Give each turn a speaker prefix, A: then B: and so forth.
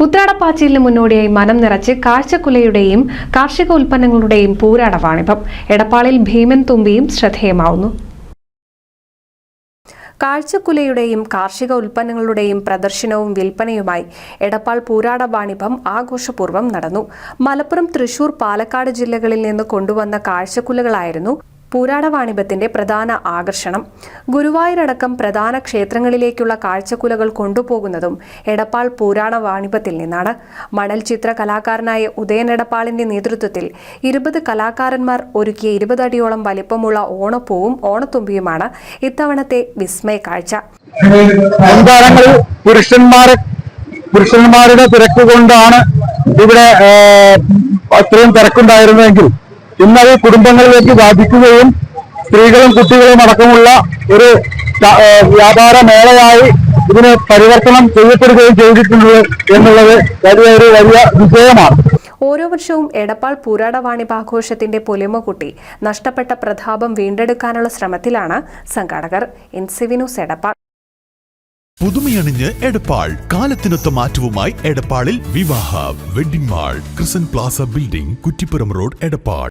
A: ഉത്രാടപ്പാച്ചിലിന് മുന്നോടിയായി മനം നിറച്ച് കാഴ്ചക്കുലയുടെയും കാർഷിക ഉൽപ്പന്നങ്ങളുടെയും പൂരാട വാണിഭം. എടപ്പാളിൽ ഭീമൻ തുമ്പിയും ശ്രദ്ധേയമാവുന്നു. കാഴ്ചക്കുലയുടെയും കാർഷിക ഉൽപ്പന്നങ്ങളുടെയും പ്രദർശനവും വിൽപ്പനയുമായി എടപ്പാൾ പൂരാട വാണിഭം ആഘോഷപൂർവ്വം നടന്നു. മലപ്പുറം, തൃശൂർ, പാലക്കാട് ജില്ലകളിൽ നിന്ന് കൊണ്ടുവന്ന കാഴ്ചക്കുലകളായിരുന്നു പൂരാട വാണിഭത്തിന്റെ പ്രധാന ആകർഷണം. ഗുരുവായൂരടക്കം പ്രധാന ക്ഷേത്രങ്ങളിലേക്കുള്ള കാഴ്ചക്കുലകൾ കൊണ്ടുപോകുന്നതും എടപ്പാൾ പൂരാട വാണിഭത്തിൽ നിന്നാണ്. മണൽ ചിത്ര കലാകാരനായ ഉദയൻ എടപ്പാളിന്റെ നേതൃത്വത്തിൽ 20 കലാകാരന്മാർ ഒരുക്കിയ 20 അടിയോളം വലിപ്പമുള്ള ഓണപ്പൂവും ഓണത്തുമ്പിയുമാണ് ഇത്തവണത്തെ വിസ്മയ കാഴ്ച.
B: പുരുഷന്മാരുടെ തിരക്ക് കൊണ്ടാണ് ഇവിടെ അത്രയും തിരക്കുണ്ടായിരുന്നതെങ്കിൽ ഇന്നത് കുടുംബങ്ങളിലേക്ക് ബാധിക്കുകയും സ്ത്രീകളും കുട്ടികളും അടക്കമുള്ള ഒരു വ്യാപാര മേളയായി ഇതിന് പരിവർത്തനം ചെയ്യപ്പെടുകയും ചെയ്തിട്ടുണ്ട് എന്നുള്ളത് വലിയ വിജയമാണ്.
A: ഓരോ വർഷവും എടപ്പാൾ പൂരാട വാണിഭാഘോഷത്തിന്റെ പൊലിമ കൂട്ടി നഷ്ടപ്പെട്ട പ്രതാപം വീണ്ടെടുക്കാനുള്ള ശ്രമത്തിലാണ് സംഘാടകർ. NCV news, Edappal.
C: പുതുമയണിഞ്ഞ് എടപ്പാൾ, കാലത്തിനൊത്ത മാറ്റവുമായി എടപ്പാളിൽ വിവാഹ വെഡിംഗ് മാൾ, ക്രിസൻ plaza building, Kuttippuram road, Edappal.